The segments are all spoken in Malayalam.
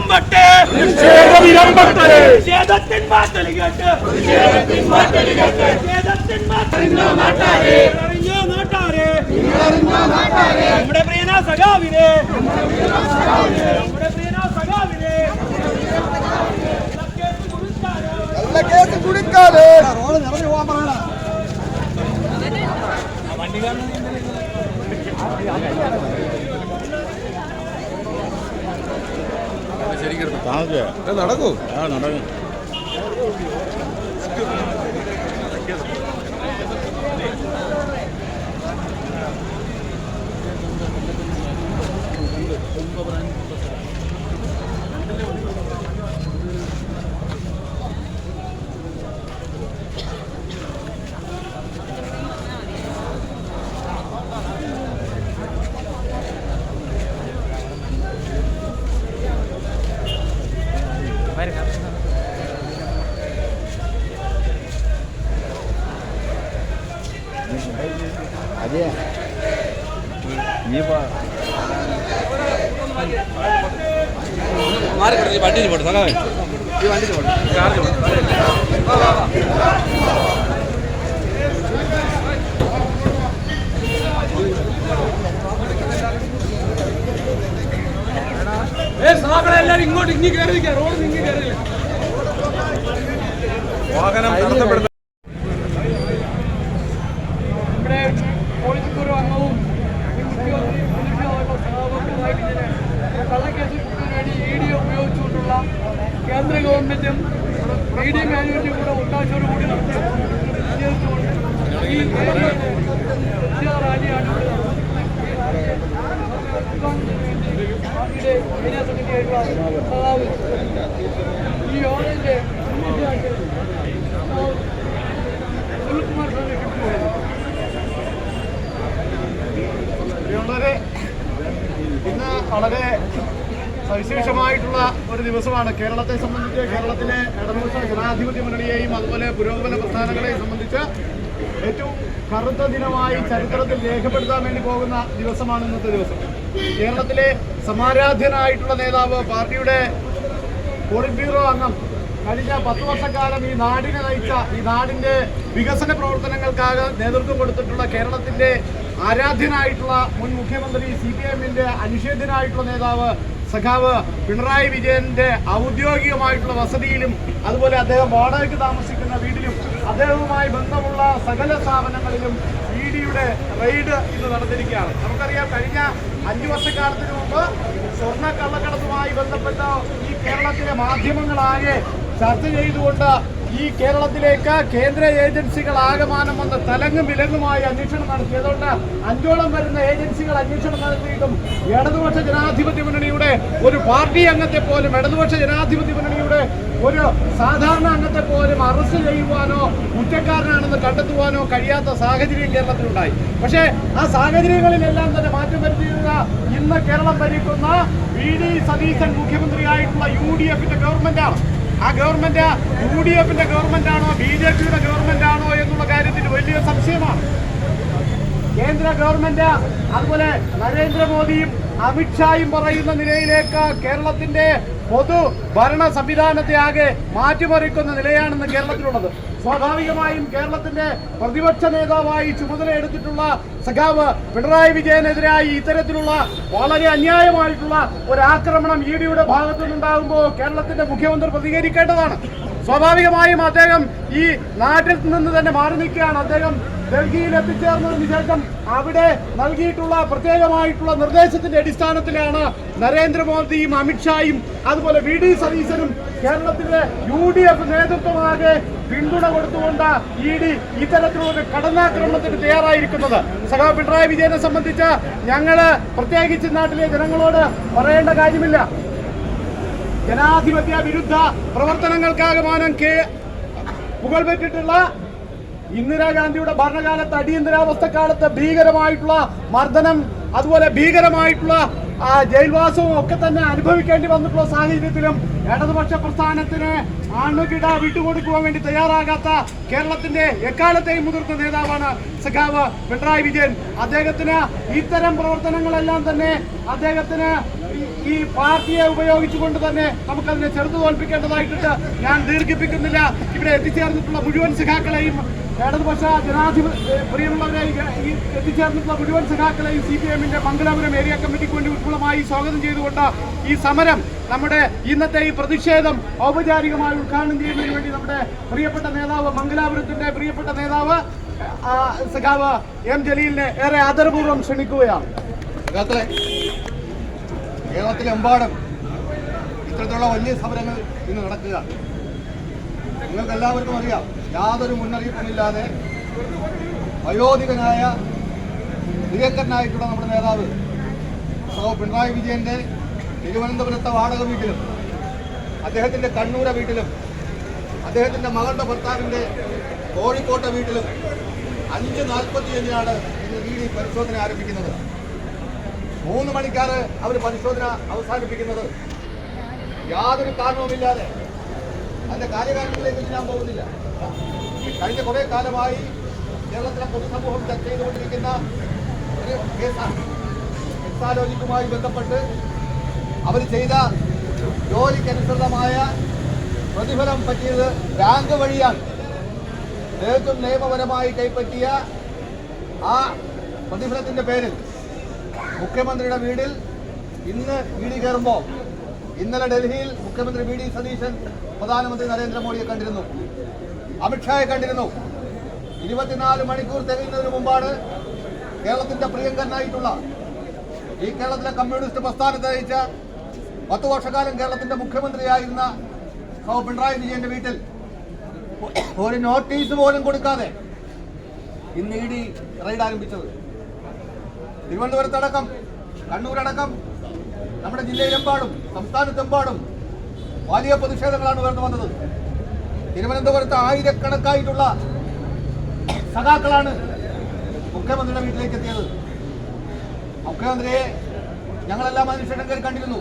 നമ്മുടെ പ്രിയന സഖാവിനെ കേസ് കുടിക്കാതെ റോഡ് നിറഞ്ഞു പോകാൻ പറയണ ശരിക്കും നടക്കൂ നടക്കും. അതെ നീ വണ്ടിയിൽ പോട്ടെ സഖാവേ ഈ വണ്ടിയിൽ പോട്ടെ ചാർജ് എല്ലാവരും ഇങ്ങോട്ട് ഇങ്ങി കയറി റോഡ് ഇങ്ങി കയറിയില്ല വാഹനം തടസ്സപ്പെടുത്തും. നമ്മുടെ പോളിറ്റ് അംഗവും കള്ളക്കേസിന് വേണ്ടി ED ഉപയോഗിച്ചുകൊണ്ടുള്ള കേന്ദ്ര ഗവൺമെന്റും ED മാനേജ്മെന്റും കൂടെ ഒത്താശയോടുകൂടി നടത്തിയതുകൊണ്ട് ഈ പ്രതിഷേധ റാലിയാണ് ഈ യോഗത്തിന്റെ സുനിൽകുമാർ സാറിനെ കിട്ടുകയായിരുന്നു. ഇന്ന് വളരെ സവിശേഷമായിട്ടുള്ള ഒരു ദിവസമാണ്. കേരളത്തെ സംബന്ധിച്ച് കേരളത്തിലെ ഇടതുപക്ഷ ജനാധിപത്യ മുന്നണിയെയും അതുപോലെ പുരോഗമന പ്രസ്ഥാനങ്ങളെയും സംബന്ധിച്ച് ഏറ്റവും കറുത്ത ദിനമായി ചരിത്രത്തിൽ രേഖപ്പെടുത്താൻ വേണ്ടി പോകുന്ന ദിവസമാണ് ഇന്നത്തെ ദിവസം. കേരളത്തിലെ സമാരാധ്യനായിട്ടുള്ള നേതാവ്, പാർട്ടിയുടെ പോളിറ്റ് ബ്യൂറോ അംഗം, കഴിഞ്ഞ 10 വർഷക്കാലം ഈ നാടിനെ നയിച്ച, ഈ നാടിൻ്റെ വികസന പ്രവർത്തനങ്ങൾക്കാകെ നേതൃത്വം കൊടുത്തിട്ടുള്ള കേരളത്തിൻ്റെ ആരാധ്യനായിട്ടുള്ള മുൻ മുഖ്യമന്ത്രി, CPIMന്റെ അനിഷേധ്യനായിട്ടുള്ള നേതാവ് സഖാവ് പിണറായി വിജയന്റെ ഔദ്യോഗികമായിട്ടുള്ള വസതിയിലും അതുപോലെ അദ്ദേഹം വാടകയ്ക്ക് താമസിക്കുന്ന വീട്ടിലും അദ്ദേഹവുമായി ബന്ധമുള്ള സകല സ്ഥാപനങ്ങളിലും EDയുടെ റെയ്ഡ് ഇന്ന് നടന്നിരിക്കുകയാണ്. നമുക്കറിയാം, കഴിഞ്ഞ 5 വർഷക്കാലത്തിന് മുമ്പ് സ്വർണ്ണ കള്ളക്കടത്തുമായി ബന്ധപ്പെട്ട ഈ കേരളത്തിലെ മാധ്യമങ്ങളാകെ ചർച്ച ചെയ്തുകൊണ്ട് ഈ കേരളത്തിലേക്ക് കേന്ദ്ര ഏജൻസികൾ ആകമാനം വന്ന് തലങ്ങും വിലങ്ങുമായി അന്വേഷണം നടത്തി. അതുകൊണ്ട് 5ഓളം വരുന്ന ഏജൻസികൾ അന്വേഷണം നടത്തിയിട്ടും ഇടതുപക്ഷ ജനാധിപത്യ മുന്നണിയുടെ ഒരു പാർട്ടി അംഗത്തെ പോലും, ഇടതുപക്ഷ ജനാധിപത്യ മുന്നണിയുടെ ഒരു സാധാരണ അംഗത്തെ പോലും അറസ്റ്റ് ചെയ്യുവാനോ കുറ്റക്കാരനാണെന്ന് കണ്ടെത്തുവാനോ കഴിയാത്ത സാഹചര്യം കേരളത്തിലുണ്ടായി. പക്ഷേ ആ സാഹചര്യങ്ങളിലെല്ലാം തന്നെ മാറ്റം വരുത്തിയിരുന്ന ഇന്ന് കേരളം ഭരിക്കുന്ന VD സതീശൻ മുഖ്യമന്ത്രിയായിട്ടുള്ള UDFന്റെ ഗവൺമെന്റാണ്. ആ ഗവൺമെന്റ് UDFന്റെ ഗവൺമെന്റ് ആണോ BJPയുടെ ഗവൺമെന്റ് ആണോ എന്നുള്ള കാര്യത്തിൽ വലിയ സംശയമാണ്. കേന്ദ്ര ഗവൺമെന്റ് അതുപോലെ നരേന്ദ്രമോദിയും അമിത്ഷായും പറയുന്ന നിലയിലേക്ക് കേരളത്തിന്റെ പൊതു ഭരണ സംവിധാനത്തെ ആകെ മാറ്റിമറിക്കുന്ന നിലയാണെന്ന് കേരളത്തിലുള്ളത്. സ്വാഭാവികമായും കേരളത്തിന്റെ പ്രതിപക്ഷ നേതാവായി ചുമതലയെടുത്തിട്ടുള്ള സഖാവ് പിണറായി വിജയനെതിരായി ഇത്തരത്തിലുള്ള വളരെ അന്യായമായിട്ടുള്ള ഒരു ആക്രമണം EDയുടെ ഭാഗത്തു നിന്നുണ്ടാകുമ്പോൾ കേരളത്തിന്റെ മുഖ്യമന്ത്രി പ്രതികരിക്കേണ്ടതാണ്. സ്വാഭാവികമായും അദ്ദേഹം ഈ നാട്ടിൽ നിന്ന് തന്നെ മാറി നിൽക്കുകയാണ്. അദ്ദേഹം ഡൽഹിയിൽ എത്തിച്ചേർന്നതിന് ശേഷം അവിടെ നൽകിയിട്ടുള്ള പ്രത്യേകമായിട്ടുള്ള നിർദ്ദേശത്തിന്റെ അടിസ്ഥാനത്തിലാണ് നരേന്ദ്രമോദിയും അമിത്ഷായും അതുപോലെ VD സതീശനും കേരളത്തിലെ UDF നേതൃത്വമാകെ പിന്തുണ കൊടുത്തുകൊണ്ട് ED ഇത്തരത്തിലുള്ള കടന്നാക്രമണത്തിന് തയ്യാറായിരിക്കുന്നത്. സഖാവ് പിണറായി വിജയനെ സംബന്ധിച്ച് ഞങ്ങള് പ്രത്യേകിച്ച് നാട്ടിലെ ജനങ്ങളോട് പറയേണ്ട കാര്യമില്ല. ജനാധിപത്യ വിരുദ്ധ പ്രവർത്തനങ്ങൾക്കാകമാനം പുകൾപെറ്റിട്ടുള്ള ഇന്ദിരാഗാന്ധിയുടെ ഭരണകാലത്ത്, അടിയന്തരാവസ്ഥക്കാലത്ത് ഭീകരമായിട്ടുള്ള മർദ്ദനം, അതുപോലെ ഭീകരമായിട്ടുള്ള ജയിൽവാസവും ഒക്കെ തന്നെ അനുഭവിക്കേണ്ടി വന്നിട്ടുള്ള സാഹചര്യത്തിലും ഇടതുപക്ഷ പ്രസ്ഥാനത്തിന് ആണുകിട വിട്ടുകൊടുക്കുവാൻ വേണ്ടി തയ്യാറാകാത്ത കേരളത്തിന്റെ എക്കാലത്തെയും മുതിർന്ന നേതാവാണ് സഖാവ് പിണറായി വിജയൻ. അദ്ദേഹത്തിന് ഇത്തരം പ്രവർത്തനങ്ങളെല്ലാം തന്നെ അദ്ദേഹത്തിന് ഈ പാർട്ടിയെ ഉപയോഗിച്ചുകൊണ്ട് തന്നെ നമുക്കതിനെ ചെറുത്തു തോൽപ്പിക്കേണ്ടതായിട്ടുണ്ട്. ഞാൻ ദീർഘിപ്പിക്കുന്നില്ല. ഇവിടെ എത്തിച്ചേർന്നിട്ടുള്ള മുഴുവൻ സഖാക്കളെയും ഇടതുപക്ഷ പ്രിയമുള്ളവരെയും എത്തിച്ചേർന്നിട്ടുള്ള മുഴുവൻ സഖാക്കളെയും CPM-ന്റെ മംഗലാപുരം ഏരിയ കമ്മിറ്റിക്ക് വേണ്ടി വിപുലമായി സ്വാഗതം ചെയ്തുകൊണ്ട് ഈ സമരം, നമ്മുടെ ഇന്നത്തെ ഈ പ്രതിഷേധം ഔപചാരികമായി ഉദ്ഘാടനം ചെയ്യുന്നതിന് വേണ്ടി നമ്മുടെ പ്രിയപ്പെട്ട നേതാവ്, മംഗലാപുരത്തിന്റെ പ്രിയപ്പെട്ട നേതാവ് സഖാവ് M. ജലീലിനെ ഏറെ ആദരപൂർവ്വം ക്ഷണിക്കുകയാണ്. കേരളത്തിലെമ്പാടും ഇത്തരത്തിലുള്ള വലിയ സമരങ്ങൾ ഇന്ന് നടക്കുകയാണ്. നിങ്ങൾക്ക് എല്ലാവർക്കും അറിയാം, യാതൊരു മുന്നറിയിപ്പുമില്ലാതെ വയോധികനായ പ്രിയങ്കരനായിട്ടുള്ള നമ്മുടെ നേതാവ് പിണറായി വിജയന്റെ തിരുവനന്തപുരത്തെ വാടക വീട്ടിലും അദ്ദേഹത്തിന്റെ കണ്ണൂര വീട്ടിലും അദ്ദേഹത്തിന്റെ മകളുടെ ഭർത്താവിന്റെ കോഴിക്കോട്ടെ വീട്ടിലും 5:45 ഇന്ന് ED പരിശോധന ആരംഭിക്കുന്നത്. 3 മണിക്കാണ് അവർ പരിശോധന അവസാനിപ്പിക്കുന്നത്. യാതൊരു കാരണവുമില്ലാതെ. അതിന്റെ കാര്യകാരണങ്ങളിലേക്ക് ഞാൻ പോകുന്നില്ല. കഴിഞ്ഞ കുറെ കാലമായി കേരളത്തിലെ പൊതുസമൂഹം ചർച്ച ചെയ്തുകൊണ്ടിരിക്കുന്ന ഒരു കേസാണ്. എക്സാലോജിക്കുമായി ബന്ധപ്പെട്ട് അവർ ചെയ്ത ജോലിക്കനുസൃതമായ പ്രതിഫലം പറ്റിയത് ബാങ്ക് വഴിയാണ്. നേതൃത്വം നിയമപരമായി കൈപ്പറ്റിയ ആ പ്രതിഫലത്തിന്റെ പേരിൽ മുഖ്യമന്ത്രിയുടെ വീട്ടിൽ ഇന്ന് ED കയറുമ്പോൾ, ഇന്നലെ ഡൽഹിയിൽ മുഖ്യമന്ത്രി VD സതീശൻ പ്രധാനമന്ത്രി നരേന്ദ്രമോദിയെ കണ്ടിരുന്നു, അമിത്ഷായെ കണ്ടിരുന്നു. 24 മണിക്കൂർ തികയുന്നതിന് മുമ്പാണ് കേരളത്തിന്റെ പ്രിയങ്കരനായിട്ടുള്ള ഈ കേരളത്തിലെ കമ്മ്യൂണിസ്റ്റ് പ്രസ്ഥാനത്തെ നയിച്ച 10 വർഷക്കാലം കേരളത്തിന്റെ മുഖ്യമന്ത്രിയായിരുന്ന പിണറായി വിജയന്റെ വീട്ടിൽ ഒരു നോട്ടീസ് പോലും കൊടുക്കാതെ ഇന്ന് ED റെയ്ഡ് ആരംഭിച്ചത്. തിരുവനന്തപുരത്തടക്കം, കണ്ണൂരടക്കം നമ്മുടെ ജില്ലയിലെമ്പാടും സംസ്ഥാനത്തെമ്പാടും വലിയ പ്രതിഷേധങ്ങളാണ് ഉയർന്നു വന്നത്. തിരുവനന്തപുരത്ത് ആയിരക്കണക്കായിട്ടുള്ള സഖാക്കളാണ് മുഖ്യമന്ത്രിയുടെ വീട്ടിലേക്ക് എത്തിയത്. മുഖ്യമന്ത്രിയെ ഞങ്ങളെല്ലാം അതിനുശേഷം കയറി കണ്ടിരുന്നു.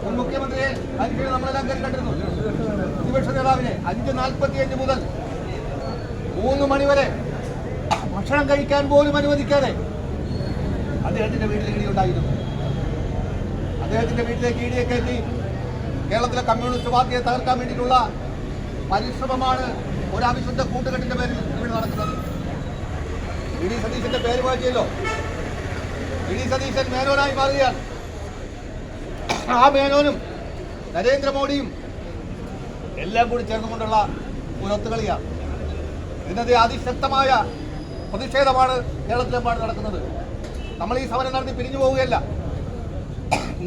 മുൻ മുഖ്യമന്ത്രിയെ അതിനുശേഷം നമ്മളെല്ലാം കയറി കണ്ടിരുന്നു. പ്രതിപക്ഷ നേതാവിനെ 5:45 മുതൽ 3 മണിവരെ ഭക്ഷണം കഴിക്കാൻ പോലും അനുവദിക്കാതെ അദ്ദേഹത്തിന്റെ വീട്ടിൽ ED ഉണ്ടായിരുന്നു. അദ്ദേഹത്തിന്റെ വീട്ടിലേക്ക് ED കയറ്റി കേരളത്തിലെ കമ്മ്യൂണിസ്റ്റ് പാർട്ടിയെ തകർക്കാൻ വേണ്ടിയിട്ടുള്ള പരിശ്രമമാണ് ഒരു അവിശുദ്ധ കൂട്ടുകെട്ടിന്റെ പേരിൽ ഇവിടെ നടക്കുന്നത്. VD സതീശന്റെ പേര് മാറ്റിയല്ലോ. VD സതീശൻ മേനോനായി മാറുകയാണ്. ആ മേനോനും നരേന്ദ്രമോദിയും എല്ലാം കൂടി ചേർന്നുകൊണ്ടുള്ള ഒരു ഒത്തുകളിയാണ്. ഇതിനെതിരെ അതിശക്തമായ പ്രതിഷേധമാണ് കേരളത്തിലെമ്പാട് നടക്കുന്നത്. നമ്മൾ ഈ സമരം നടത്തി പിരിഞ്ഞു പോവുകയല്ല.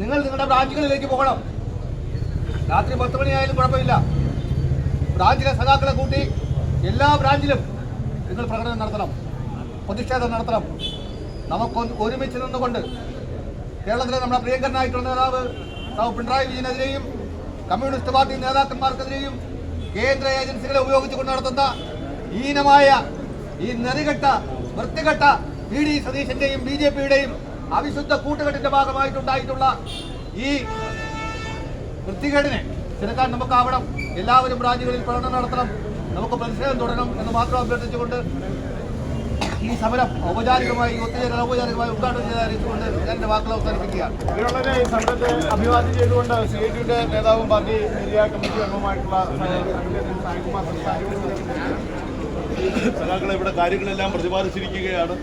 നിങ്ങൾ നിങ്ങളുടെ ബ്രാഞ്ചുകളിലേക്ക് പോകണം. രാത്രി 10 മണിയായാലും കുഴപ്പമില്ല. ബ്രാഞ്ചിലെ സഖാക്കളെ കൂട്ടി എല്ലാ ബ്രാഞ്ചിലും നിങ്ങൾ പ്രകടനം നടത്തണം, പ്രതിഷേധം നടത്തണം. നമുക്ക് ഒരുമിച്ച് നിന്നുകൊണ്ട് കേരളത്തിലെ നമ്മുടെ പ്രിയങ്കരനായിട്ടുള്ള നേതാവ് പിണറായി വിജയനെതിരെയും കമ്മ്യൂണിസ്റ്റ് പാർട്ടി നേതാക്കന്മാർക്കെതിരെയും കേന്ദ്ര ഏജൻസികളെ ഉപയോഗിച്ചുകൊണ്ട് നടത്തുന്ന ഹീനമായ ഈ നെറികെട്ട വൃത്തികെട്ട VD സതീശന്റെയും BJP-യുടെയും അവിശുദ്ധ കൂട്ടുകെട്ടിന്റെ ഭാഗമായിട്ടുണ്ടായിട്ടുള്ള ഈ വൃത്തികേടിനെ ചെറുക്കാൻ നമുക്കാവണം. എല്ലാവരും ബ്രാഞ്ചുകളിൽ പ്രകടനം നടത്തണം. നമുക്ക് പ്രതിഷേധം തുടരണം എന്ന് മാത്രം അഭ്യർത്ഥിച്ചുകൊണ്ട് ഈ സമരം ഔപചാരികമായി ഒത്തുചേരൽ ഔപചാരികമായി ഉദ്ഘാടനം ചെയ്തറിയിച്ചുകൊണ്ട് ഞാൻ എൻ്റെ വാക്കുകൾ അവസാനിപ്പിക്കുകയാണ്. ഇതിനുള്ള ഈ സമരത്തെ അഭിവാദ്യം ചെയ്തുകൊണ്ട് CIT-യുടെ നേതാവും പാർട്ടി ഏരിയ കമ്മിറ്റി അംഗവുമായിട്ടുള്ള സായികുമാർ സഖാക്കളെ ഇവിടെ കാര്യങ്ങളെല്ലാം പ്രതിപാദിച്ചിരിക്കുകയാണ്.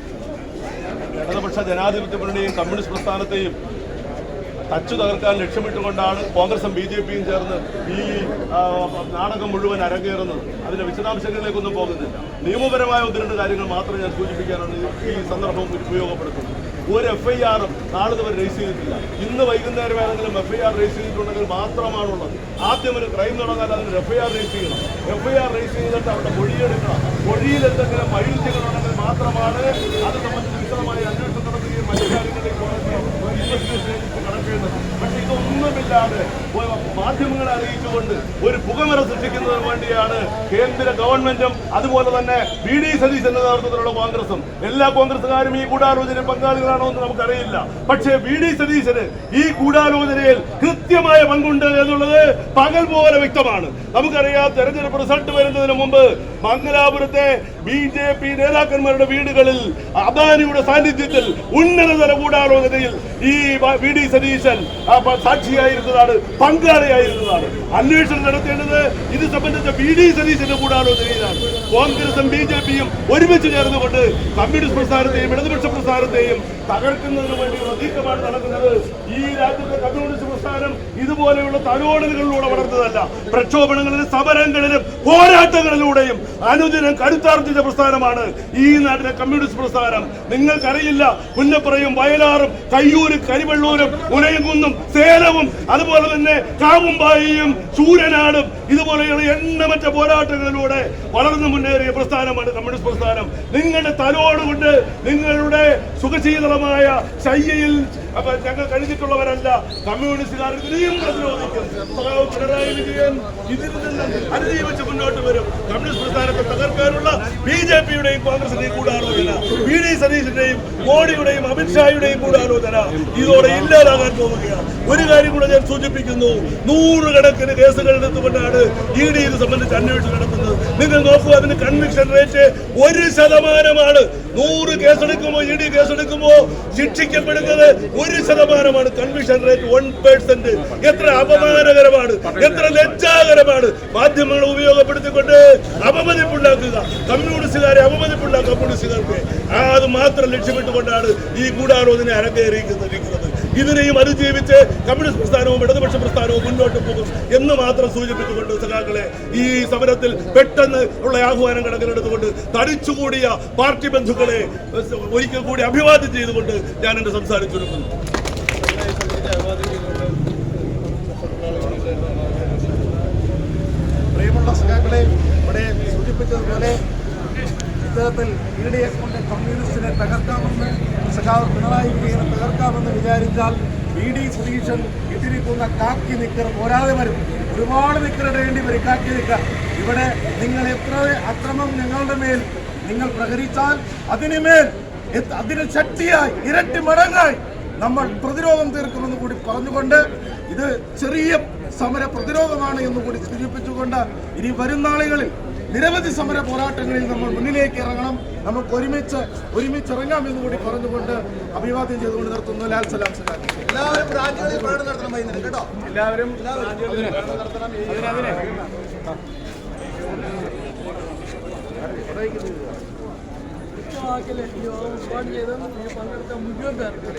ഇടതുപക്ഷ ജനാധിപത്യ മുന്നണിയും കമ്മ്യൂണിസ്റ്റ് പ്രസ്ഥാനത്തെയും തച്ചു തകർക്കാൻ ലക്ഷ്യമിട്ടുകൊണ്ടാണ് കോൺഗ്രസും BJP-യും ചേർന്ന് ഈ നാടകം മുഴുവൻ അരങ്ങേറുന്നത്. അതിന്റെ വിശദാംശങ്ങളിലേക്കൊന്നും പോകുന്നില്ല. നിയമപരമായ 1-2 കാര്യങ്ങൾ മാത്രം ഞാൻ സൂചിപ്പിക്കാനാണ് ഈ സന്ദർഭം ഉപയോഗപ്പെടുത്തുന്നത്. ഒരു FIR-ഉം നാളെ വരെ രജിസ്റ്റർ ചെയ്തിട്ടില്ല. ഇന്ന് വൈകുന്നേരം ഏതെങ്കിലും FIR രജിസ്റ്റർ ചെയ്തിട്ടുണ്ടെങ്കിൽ മാത്രമാണുള്ളത്. ആദ്യം ഒരു ക്രൈം നടന്നാൽ അതിന് FIR രജിസ്റ്റർ ചെയ്യണം. FIR രജിസ്റ്റർ ചെയ്തിട്ട് അവിടെ മൊഴിയെടുക്കണം. മൊഴിയിൽ എന്തെങ്കിലും വൈരുദ്ധ്യങ്ങളുണ്ടെങ്കിൽ മാത്രമാണ് അത് സംബന്ധിച്ച് വിശദമായ അന്വേഷണം നടത്തുകയും മറ്റു കാര്യങ്ങളിലേക്ക് കണക്ട് ചെയ്യുന്നത്. പക്ഷെ ഇതൊന്നുമില്ലാതെ മാധ്യമങ്ങളെ അറിയിച്ചുകൊണ്ട് ഒരു പുക പുകമറ സൃഷ്ടിക്കുന്നതിന് വേണ്ടിയാണ് കേന്ദ്ര ഗവൺമെന്റും അതുപോലെ തന്നെ VD സതീശന്റെ നേതൃത്വത്തിലുള്ള കോൺഗ്രസും. എല്ലാ കോൺഗ്രസുകാരും ഈ ഗൂഢാലോചനയിൽ പങ്കാളികളാണോ എന്ന് നമുക്കറിയില്ല. പക്ഷേ VD സതീശന് ഈ ഗൂഢാലോചനയിൽ കൃത്യമായ പങ്കുണ്ട് എന്നുള്ളത് പകൽ പോലെ വ്യക്തമാണ്. നമുക്കറിയാം, തെരഞ്ഞെടുപ്പ് റിസൾട്ട് വരുന്നതിന് മുമ്പ് മംഗലാപുരത്തെ BJP നേതാക്കന്മാരുടെ വീടുകളിൽ അദാനിയുടെ സാന്നിധ്യത്തിൽ ഉന്നതതല ഗൂഢാലോചനയിൽ ഈ VD സതീശൻ സാക്ഷിയായിരുന്നതാണ്, പങ്കാളിയായിരുന്നതാണ്. അന്വേഷണം നടത്തേണ്ടത് ഇത് സംബന്ധിച്ച VD സതീശന്റെ ഗൂഢാലോചനയിലാണ്. കോൺഗ്രസും BJPയും ഒരുമിച്ച് ചേർന്നുകൊണ്ട് കമ്മ്യൂണിസ്റ്റ് പ്രസ്ഥാനത്തെയും ഇടതുപക്ഷ പ്രസ്ഥാനത്തെയും തകർക്കുന്നതിന് വേണ്ടിയുള്ള നീക്കമാണ് നടക്കുന്നത്. ഈ രാജ്യത്തെ കമ്മ്യൂണിസ്റ്റ് പ്രസ്ഥാനം ഇതുപോലെയുള്ള തലോടലുകളിലൂടെ വളർന്നതല്ല. പ്രക്ഷോഭങ്ങളിലും സമരങ്ങളിലും പോരാട്ടങ്ങളിലൂടെയും അനുദിനം കരുത്താർജിച്ച പ്രസ്ഥാനമാണ് ഈ നാട്ടിലെ കമ്മ്യൂണിസ്റ്റ് പ്രസ്ഥാനം. നിങ്ങൾക്കറിയില്ല, പുന്നപ്പുറയും വയലാറും കയ്യൂരും കരിവെള്ളൂരും ഉലയംകുന്നും സേലവും അതുപോലെ തന്നെ കാവുമ്പായിയും ശൂരനാടും ഇതുപോലെയുള്ള എണ്ണമറ്റ പോരാട്ടങ്ങളിലൂടെ വളർന്നു മുന്നേറിയ പ്രസ്ഥാനമാണ് കമ്മ്യൂണിസ്റ്റ് പ്രസ്ഥാനം. നിങ്ങളുടെ തലോടുകൊണ്ട് നിങ്ങളുടെ സുഖശീതളമായ ശയ്യയിൽ ഞങ്ങൾ കഴിഞ്ഞിട്ടുള്ളവരല്ല. കമ്മ്യൂണിസ്റ്റുകാർ ഇതിനെയും പ്രതിരോധിക്കും. പിണറായി വിജയൻ ഇതിൽ നിന്ന് അതിജീവിച്ച് മുന്നോട്ട് വരും. കമ്മ്യൂണിസ്റ്റ് പ്രസ്ഥാനത്തെ തകർക്കാനുള്ള BJPയുടെയും കോൺഗ്രസിന്റെയും ഗൂഢാലോചന, VD സതീശന്റെയും മോഡിയുടെയും അമിത്ഷായുടെയും ഗൂഢാലോചന ഇതോടെ ഇല്ലാതാകാൻ പോവുകയാണ്. ഒരു കാര്യം കൂടെ ഞാൻ സൂചിപ്പിക്കുന്നു, 100 കണക്കിന് കേസുകൾ എടുത്തുകൊണ്ടാണ് ED ഇത് സംബന്ധിച്ച് അന്വേഷണം നടത്തുന്നത്. നിങ്ങൾ നോക്കൂ, അതിന് conviction rate 1%. 100 കേസെടുക്കുമ്പോൾ ED കേസെടുക്കുമ്പോൾ ശിക്ഷിക്കപ്പെടുന്നത് 1%. Conviction rate 1%. എത്ര അപമാനകരമാണ്, എത്ര ലജ്ജാകരമാണ്. മാധ്യമങ്ങളെ ഉപയോഗപ്പെടുത്തിക്കൊണ്ട് അവമതിപ്പുണ്ടാക്കുക, കമ്മ്യൂണിസ്റ്റുകാരെ അവമതിപ്പുണ്ടാക്കുക. കമ്മ്യൂണിസ്റ്റുകാർക്ക് അത് മാത്രം ലക്ഷ്യമിട്ടുകൊണ്ടാണ് ഈ ഗൂഢാലോചന അരങ്ങേറിയിരിക്കുന്നത്. ഇതിനെയും അതിജീവിച്ച് കമ്മ്യൂണിസ്റ്റ് പ്രസ്ഥാനവും ഇടതുപക്ഷ പ്രസ്ഥാനവും മുന്നോട്ട് പോകും എന്ന് മാത്രം സൂചിപ്പിച്ചുകൊണ്ട് സഖാക്കളെ, ഈ സമരത്തിൽ പെട്ടെന്ന് ഉള്ള ആഹ്വാനം കണക്കിലെടുത്തുകൊണ്ട് തടിച്ചുകൂടിയ പാർട്ടി ബന്ധുക്കളെ ഒരിക്കൽ കൂടി അഭിവാദ്യം ചെയ്തുകൊണ്ട് ഞാൻ എന്റെ സംസാരം ചുരുക്കുന്നു. പ്രിയമുള്ള സഖാക്കളെ, ഇവിടെ സൂചിപ്പിച്ചതുപോലെ ഇത്തരത്തിൽ EDയെ കൊണ്ട് കമ്മ്യൂണിസ്റ്റിനെ തകർക്കാമെന്ന് സഖാവ് പിണറായി വിജയനെ തകർക്കാമെന്ന് വിചാരിച്ചാൽ VD സതീശൻ ഇട്ടിരിക്കുന്ന കാക്കി നിക്കർ പോരാതെ വരും. ഒരുപാട് നിക്കറിടേണ്ടി വരും. കാക്കി നിക്കർ ഇവിടെ നിങ്ങൾ എത്ര അക്രമം ഞങ്ങളുടെ മേൽ നിങ്ങൾ പ്രഹരിച്ചാൽ അതിന് ശക്തിയായി ഇരട്ടി മടങ്ങായി നമ്മൾ പ്രതിരോധം തീർക്കുമെന്ന് കൂടി പറഞ്ഞുകൊണ്ട്, ഇത് ചെറിയ സമര പ്രതിരോധമാണ് എന്നുകൂടി സൂചിപ്പിച്ചുകൊണ്ട് ഇനി വരും നാളുകളിൽ നിരവധി സമര പോരാട്ടങ്ങളിൽ നമ്മൾ മുന്നിലേക്ക് ഇറങ്ങണം. നമുക്ക് ഒരുമിച്ച് ഇറങ്ങാം എന്ന് കൂടി പറഞ്ഞുകൊണ്ട് അഭിവാദ്യം ചെയ്തുകൊണ്ട് നിർത്തുന്നു. ലാൽ സലാം സലാം. എല്ലാവരും രാജ്യങ്ങളിൽ പ്രകടനം നടത്തണം കേട്ടോ. എല്ലാവരും പങ്കെടുത്ത മുഴുവൻ പേർക്ക്